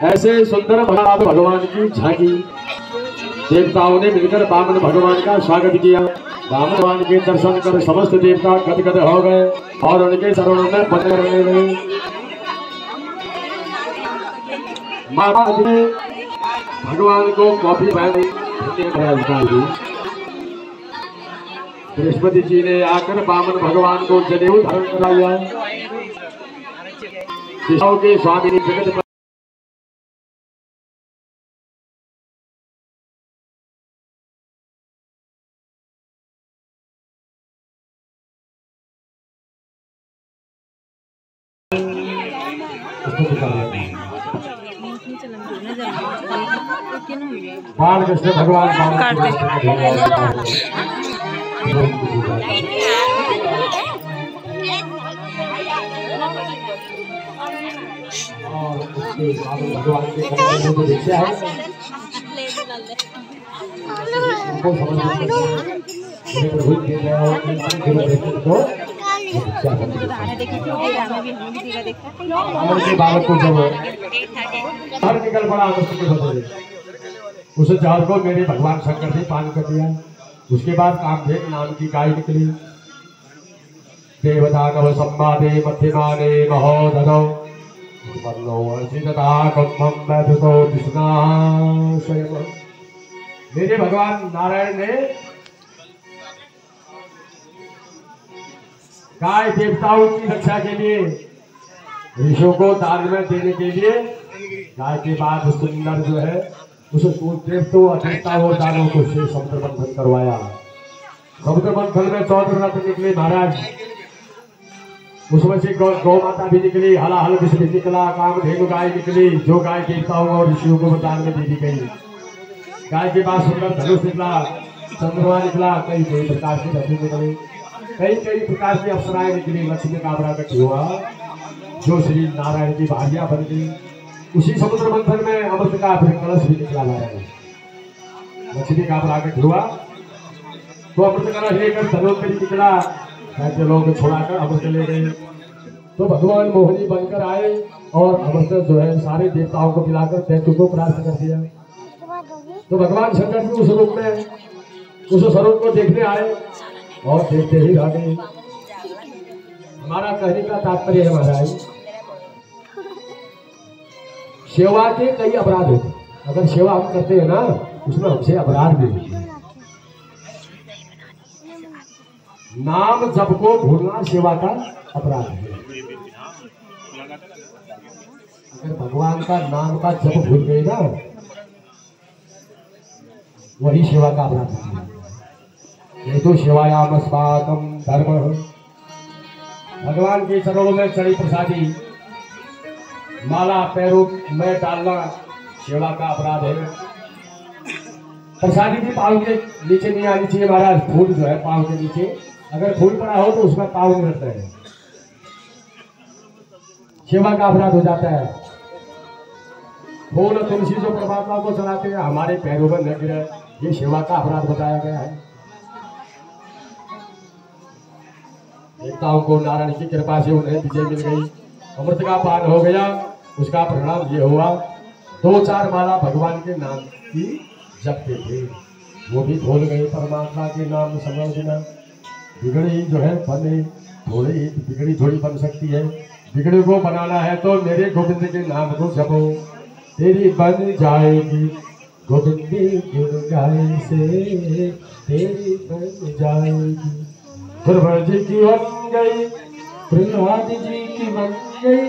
ऐसे सुंदर भगवान की झांकी देवताओं ने मिलकर वामन भगवान का स्वागत किया। वामन भगवान के दर्शन कर समस्त देवता गदगद हो गए और उनके चरणों में बने रहने लगे। महाराज ने भगवान को कॉफी दी। बृहस्पति जी ने आकर वामन भगवान को जनेऊ धारण कराया। के स्वामी जगत बाल कृष्ण भगवान भगवान के दीक्षा है बालक को जब हर निकल पड़ा उस जहर को मेरे भगवान शंकर ने पान कर दिया। उसके बाद कामधेनु नाम की गाय निकली। देवदानव संवादे मध्यमाने महोदधौ मेरे भगवान नारायण ने गाय देवताओं की रक्षा के लिए ऋषियों को दान में देने के लिए गाय के बाद सुंदर जो है उस देवताओं अतिथाओं और दानों को से समुद्र मंथन करवाया। समुद्र मंथन में 14 रत्न निकले महाराज। उसमें से गौ माता भी निकली, हलाहल विष भी निकला, कामधेनु गाय निकली जो गाय देवताओं और ऋषियों को दान में दे दी गई। गाय के बाद सुंदर धनुष निकला, चंद्रमा निकला, कई कई प्रकार की रत्न निकले, कई कई प्रकार की अप्सराएं निकली। लक्ष्मी का प्राकट हुआ जो श्री नारायण की भार्या बन गई। उसी समुद्र मंथन में अमृत का फिर कलश भी निकला नारायण। लक्ष्मी का प्राकट हुआ तो अमृत कलश लेकर धनोत्तरी निकला, ऐसे लोग छोड़ाकर अमृत ले गए। तो भगवान मोहिनी बनकर आए और अमृत जो है सारे देवताओं को पिलाकर दैत्य को प्राप्त कर दिया। तो भगवान शंकर जी उस रूप में उस स्वरूप को देखने आए और देखते ही रह गए। हमारा कहने का तात्पर्य है महाराज, सेवा के कई अपराध होते हैं। अगर सेवा हम करते हैं ना उसमें हमसे अपराध भी होते हैं। नाम जप को भूलना सेवा का अपराध है। अगर भगवान का नाम का जप भूल गए ना वही सेवा का अपराध है। ये तो सेवायाम अस्माकं धर्म। भगवान के चरणों में चढ़ी प्रसादी माला पैरों में डालना सेवा का अपराध है। प्रसादी भी पाँव के नीचे नहीं आनी चाहिए महाराज। फूल जो है पाँव के नीचे अगर फूल पड़ा हो तो उसमें पाँव नहीं रखता है, सेवा का अपराध हो जाता है। फूल तुलसी जो परमात्मा को चढ़ाते हैं हमारे पैरों में न गिरे, ये सेवा का अपराध बताया गया है। देवताओं को नारायण की कृपा से उन्हें विजय मिल गई, अमृत का पान हो गया। उसका परिणाम ये हुआ 2-4 माला भगवान के नाम की जपते थे, वो भी भूल गए परमात्मा के नाम समझना। बिगड़ी जो है बने थोड़ी, बिगड़ी थोड़ी बन सकती है। बिगड़ी को बनाना है तो मेरे गोविंद के नाम को जपो, तेरी बन जाएगी गोविंदी गुण गाय से, तेरी बन जाएगी। गुरुवर जी की बन गई, प्रहलाद जी की बन गई,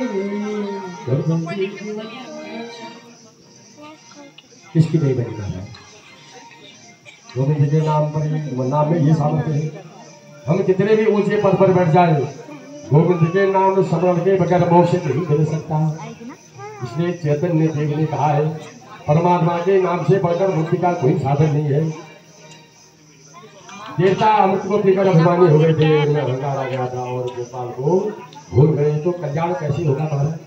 किसकी नहीं बनी है? गोविंद जी के नाम पर नाम में ये सामर्थ्य है। हम कितने भी ऊंचे पद पर बैठ जाए, गोविंद के नाम स्मरण के बगैर मोक्ष नहीं मिल सकता। इसलिए चैतन्य देव ने कहा है, परमात्मा के नाम से बढ़कर मुक्ति का कोई साधन नहीं है। देवता अमृत को पीकर अभिमानी हो गए थे, उनमें अहंकार आ गया था और गोपाल को भूल गए, तो कल्याण कैसे होगा महाराज?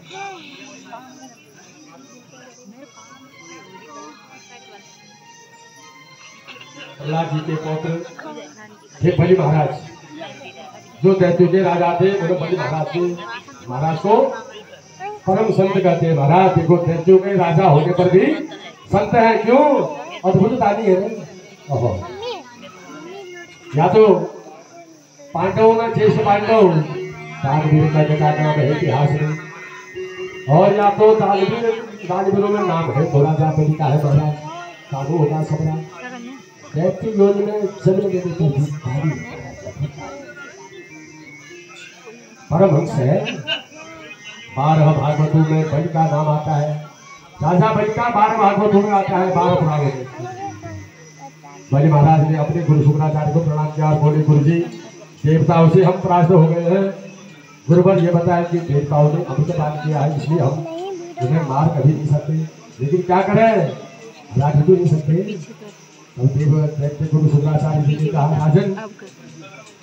प्रहलाद जी के पौत्र थे बलि महाराज, जो दैत्यों के राजा थे। उन्हें बलि महाराज को परम संत कहते हैं। महाराज देखो, दैत्यों के राजा होने पर भी संत है, क्यों? अद्भुत दानी है। या तो पांडवों में ज्येष्ठ पांडव दानवीर का जगह नाम है इतिहास में, और या तो दानवीरों में नाम है थोड़ा जा बलि का है महाराज, साधु होगा सबरा। दैत्य योनि में जन्म लेने को भी परमहंस है। 12 भागवतों में बलि का नाम आता है। राजा बलि का 12 भागवतों में आता है, 12 पुराणों में। बलि महाराज ने अपने गुरु शुक्राचार्य को प्रणाम किया और बोले, गुरु जी, देवताओं से हम परास्त हो गए हैं। गुरुवर ये बताया कि देवताओं ने अमृतपान किया है, इसलिए हम उन्हें मार कभी नहीं सकते, लेकिन क्या करें, राज भी नहीं सकते। गुरु शुक्राचार्य जी ने कहा, राजन,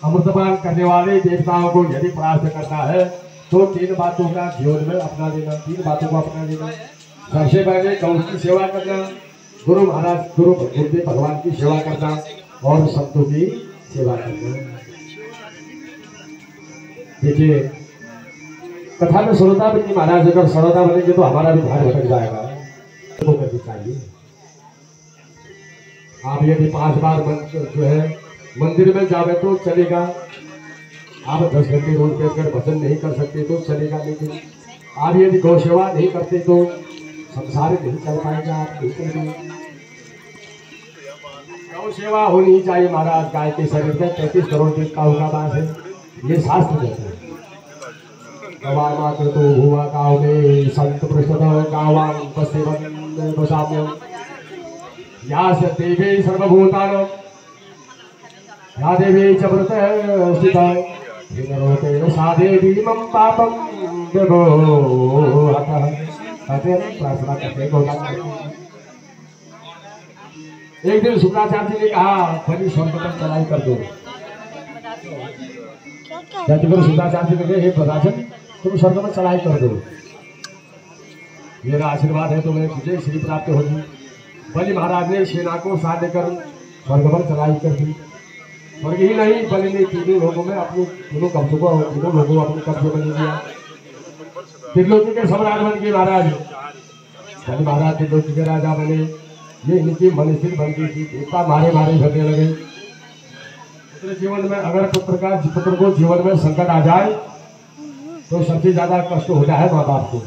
अमृतपान करने वाले देवताओं को यदि परास्त करना है तो 3 बातों का जीवन में अपना लेना। 3 बातों को अपना लेना। सबसे पहले गौ की सेवा करना, गुरु गुरुदेव भगवान की सेवा करना और संतों की सेवा करना। देखिए, कथा में श्रोता बनी महाराज, अगर श्रोता बनेंगे तो हमारा भी ध्यान भटक जाएगा। तो करनी चाहिए। आप यदि 5 बार जो है मंदिर में जावे तो चलेगा। आप 10 घंटे रोज बैठकर भजन नहीं कर सकते तो चलेगा, लेकिन आप यदि गौ सेवा नहीं करते तो संसार नहीं चल पाएगा। आप नहीं करेंगे। गौ सेवा होनी चाहिए महाराज। गाय के शरीर में 33 करोड़ देवताओं का वास है, ये शास्त्र कहते हैं। गवा मात्र तो हुआ गाँव में संत पृष्ठ गावां पश्चिम बसाम्यम या से देवी सर्वभूतान या देवी च व्रत स्थिता विनरोते सा देवी मम पापम व्यवोहतः। प्रार्थना करते हैं। एक दिन शुक्राचार्य जी ने कहा, बलि स्वर्ग पर चढ़ाई कर दो। शुक्राचार्य जी ने, हे राजन, तुम स्वर्ग में चढ़ाई कर दो, मेरा आशीर्वाद है तुम्हें, तुझे श्री प्राप्त होगी। बलि महाराज ने सेना को साथ देकर स्वर्ग पर चढ़ाई कर दी। स्वर्ग ही नहीं, बलि ने 3 लोगों में अपने तीनों कब्जों को अपने कब्जे में ले लिया। त्रिलोकी के सम्राट बन गए महाराज। बलि महाराज त्रिलोकी के राजा बने। ये इनकी मनस्थिति बन गई थी। देवता मारे झगड़ने लगे। पुत्र जीवन में, अगर पुत्र को जीवन में संकट आ जाए तो सबसे ज्यादा कष्ट होता है माँ बाप को।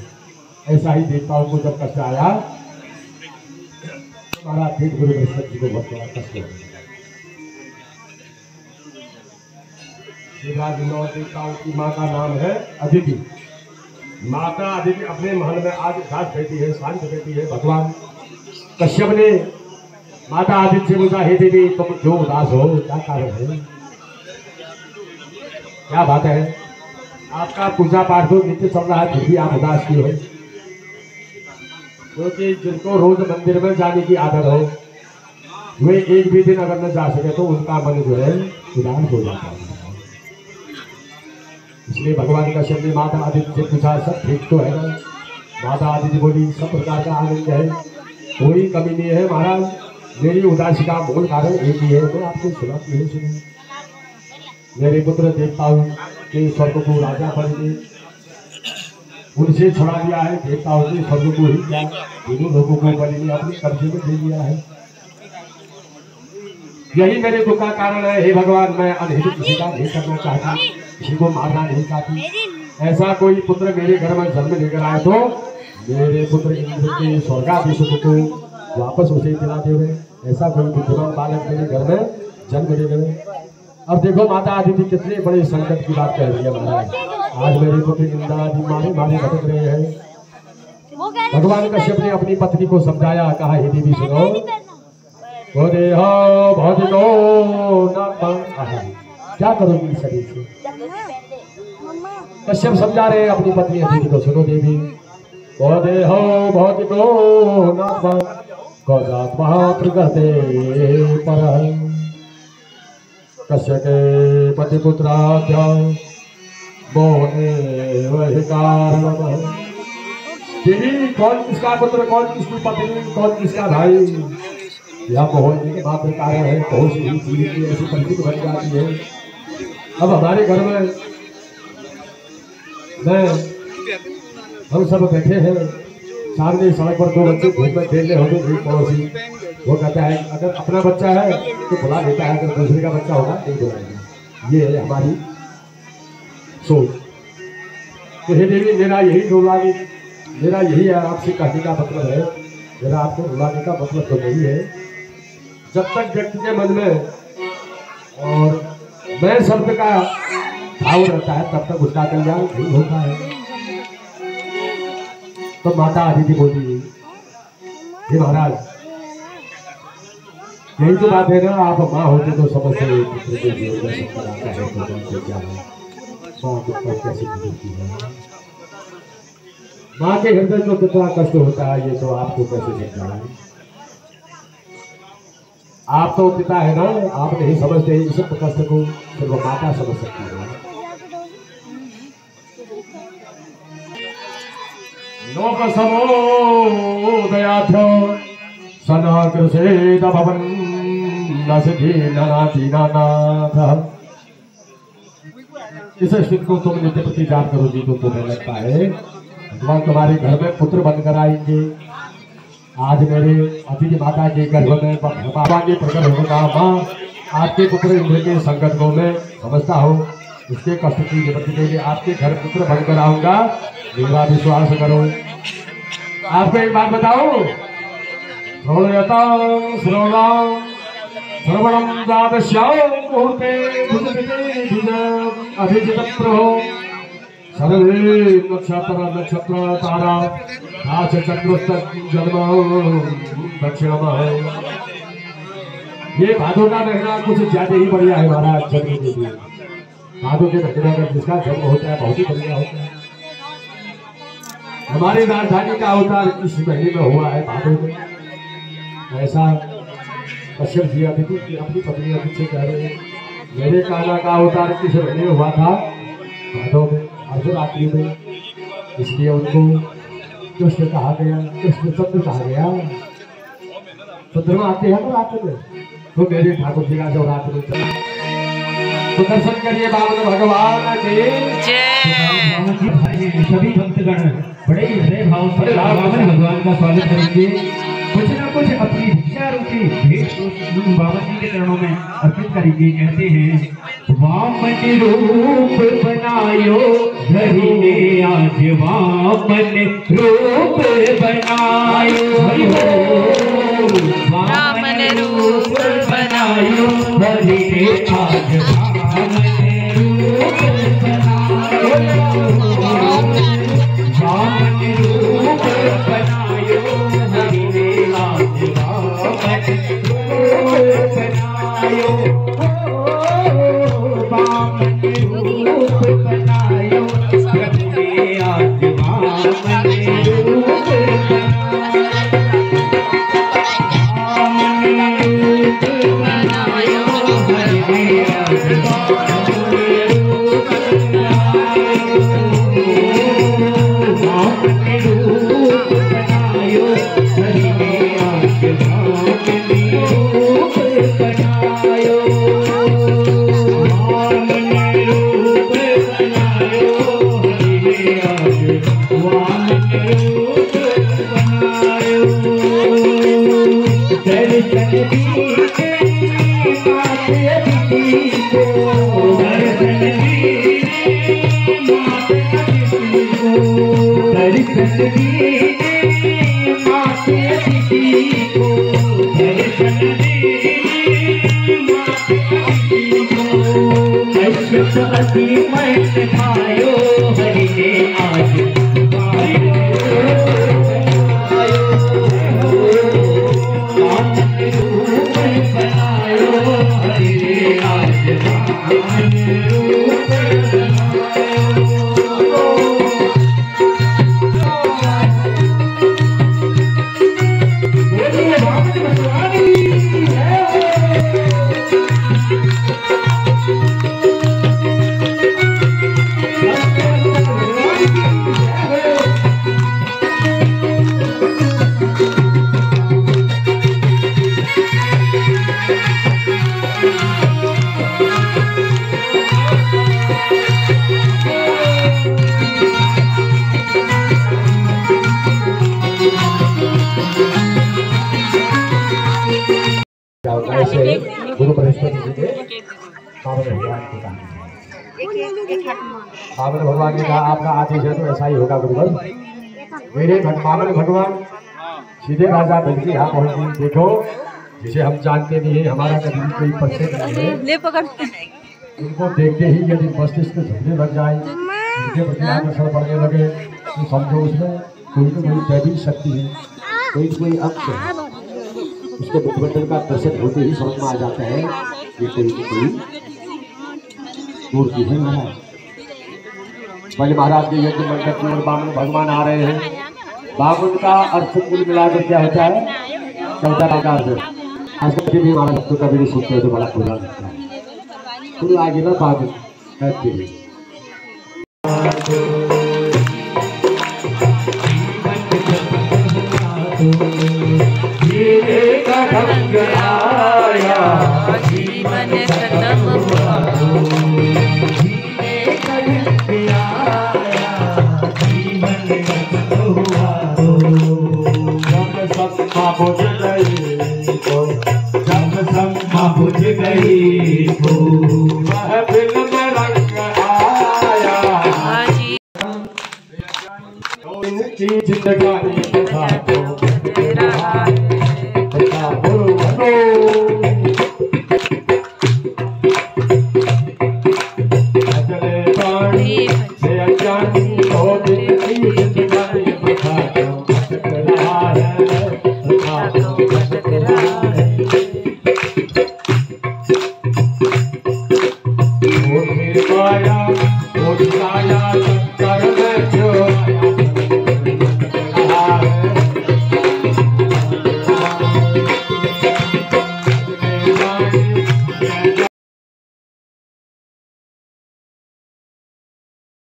ऐसा ही देवताओं को जब कष्ट आया, हमारा गुरु बृहस्पति जी को बहुत बड़ा कष्ट हो। देवताओं की माँ का नाम है अदिति। माता अदिति अपने महल में आज उदास बैठी है, शांत बैठी है। भगवान कश्यप ने माता आदित्य से पूछा, हे देवी, तुम क्यों उदास हो, क्या कारण है, क्या बात है? आपका पूजा पाठ तो नित्य चल रहा है, फिर भी आप उदास क्यों हो? क्योंकि जिनको रोज मंदिर में जाने की आदत हो, वे एक भी दिन अगर न जा सके तो उनका मन जो है उदास हो जाता है। इसलिए भगवान कश्यप ने माता आदित्य से पूछा, सब ठीक तो है ना? माता आदित्य बोली, सब प्रकार का आनंद है, कोई कमी नहीं है महाराज। मेरी उदासी का मूल कारण एक ही है, मैं आपको सुनाती हूँ, सुनो। मेरे पुत्र देवताओं के स्वर्ग को राजा बने, उनसे छुड़ा लिया है। देवताओं के स्वर्ग को ही क्या, तीनों लोगों को बलि ने अपने कब्जे में ले लिया है। यही मेरे दुख का कारण है। हे भगवान, मैं अनहित किसी का नहीं करना चाहता, किसी को मारना नहीं चाहती। ऐसा कोई पुत्र मेरे घर में जन्म लेकर आए तो मेरे पुत्र इंद्र के स्वर्गाधीश को वापस उसे दिला देवे। ऐसा कोई बुद्धिमान बालक मेरे घर में जन्म ले गए। अब देखो माता आदित्य कितने बड़े संकट की बात कह रही है महाराज। आज मेरे पुत्र इंद्रादि मारे भटक रहे हैं। भगवान कश्यप ने अपनी पत्नी को समझाया, कहा, हे देवी सुनो, वो देह भौतिको क्या करोगी शरीर से? कश्यप समझा रहे अपनी पत्नी अदिति को, सुनो देवी। वो देह भौतिको गौजात्मा प्रगते पर कश्यप के पतिपुत्राद्य मोहने वही कारण। देवी कौन किसका पुत्र, कौन किसकी पत्नी, कौन किसका भाई, यह मोहन के मात्र कारण है। बहुत सी चीज की ऐसी परिस्थिति बन जाती है। अब हमारे घर में हम सब बैठे हैं, सामने सड़क पर दो बच्चे घूम में खेल रहे होते, एक पड़ोसी वो कहता है अगर अपना बच्चा है तो बुला लेता है, अगर दूसरे का बच्चा होगा नहीं बुलाएगा। ये है हमारी सोच। तो हे देवी, मेरा यही रुलाने, मेरा यही आपसे कहने का मतलब है, मेरा आपको रुलाने का मतलब तो नहीं है। जब तक व्यक्ति के मन में और मैं शब्द का भाव रहता है तब तक उसका कल्याण नहीं होता है। तो माता अदिति बोली, हे महाराज, यही तो बात है ना, आप माँ होते तो समझते पुत्र के जीवन में संकट आता है तो जानते क्या है, माँ कितना कैसे गुजरती है, माँ के हृदय को कितना कष्ट होता है, ये तो आपको कैसे समझाना है। आप तो पिता है ना, आप नहीं समझते इस कष्ट को, सिर्फ माता समझ सकती है। लोक समोदयाथ सनाकृषेद भवन नसिधि ननाति नानाथ। इस स्थिति को तुम नित्य प्रति जाप करोगी तो तुम्हें लगता है भगवान तुम्हारे घर में पुत्र बनकर आएंगे। आज मेरे अतिथि माता के गर्भ में बाबा के प्रकट होगा। माँ, आपके पुत्र इंद्र के संकट को मैं समझता हूँ, उसके कष्ट की निवृत्ति के लिए आपके घर पुत्र बनकर आऊंगा, मेरा विश्वास करो। आपको एक बात बताओ, श्रवणम द्वादश्याम मुहूर्ते अभिजित प्रभो सर्वे नक्षत्र तारा चक्र जन्म दक्षिण। ये भादों का महीना कुछ ज्यादा ही बढ़िया है महाराज जन्म के लिए। भादों के महीने में जिसका जन्म होता है बहुत ही बढ़िया होता है। हमारी राजधानी का अवतार इस महीने में हुआ है भादों में। ऐसा कश्यप जी अदिति की अपनी पत्नी अदिति से कह रहे हैं, मेरे कान्हा का अवतार किस महीने में हुआ था? भादों में, अर्धरात्रि में। इसलिए उनको कृष्ण कहा गया, कृष्ण चंद्र कहा गया। चंद्रमा आते हैं ना रात में, तो मेरे ठाकुर जी का जो रात में तो दर्शन करिए बाबा भगवान के। सभी भक्तगण बड़े हृदय भाव से भगवान का स्वागत करेंगे। कुछ न कुछ अपनी भिक्षा रूपी भेंट बाबा जी के चरणों में अर्पित करेंगे। कहते हैं, वामन रूप बनायो धरी ने आज, वामन रूप बनायो, वामन रूप बनायो धरी ने आज, वामन रूप बनायो, वामन रूप बनायो धरी ने आज, वामन रूप बनायो, वामन रूप बनायो प्रभु ने आज, वामन रूप बनायो हरि ने आज, वामन रूप बनायो हरि ने आज, वामन रूप बनायो, भायो हरि ने आज, वामन रूप ऐसे गुरु बृहस्पति जी के पावन भगवान की कहा, पावन भगवान ने कहा आपका आदेश है तो ऐसा ही होगा गुरुवर। मेरे पावन भगवान सीधे राजा बल्कि यहाँ पहुंचे। देखो जिसे हम जानते नहीं है, हमारा कभी कोई परिचय नहीं है, उनको देखते ही यदि मस्तिष्क झुकने लग जाए, उनके प्रति आकर्षण बढ़ने लगे तो समझो उसमें कोई तो कोई दैवी शक्ति है, कोई अंश है। उसके बुद्धिमंडल का दर्शन होते ही समझ में आ जाता है ये कोई मूर्ति है महाराज। पहले महाराज के यज्ञ मंडप की ओर बामन भगवान आ रहे हैं। बामन का अर्थ कुल मिलाकर क्या होता है? चौथा प्रकार से आजकल के भी हमारा भक्तों का भी सोचते हैं तो बड़ा पूरा लगता है। तो आगे ना बामन कहते हैं जीवन खत्म हुआ, जब सब बुझ गई तो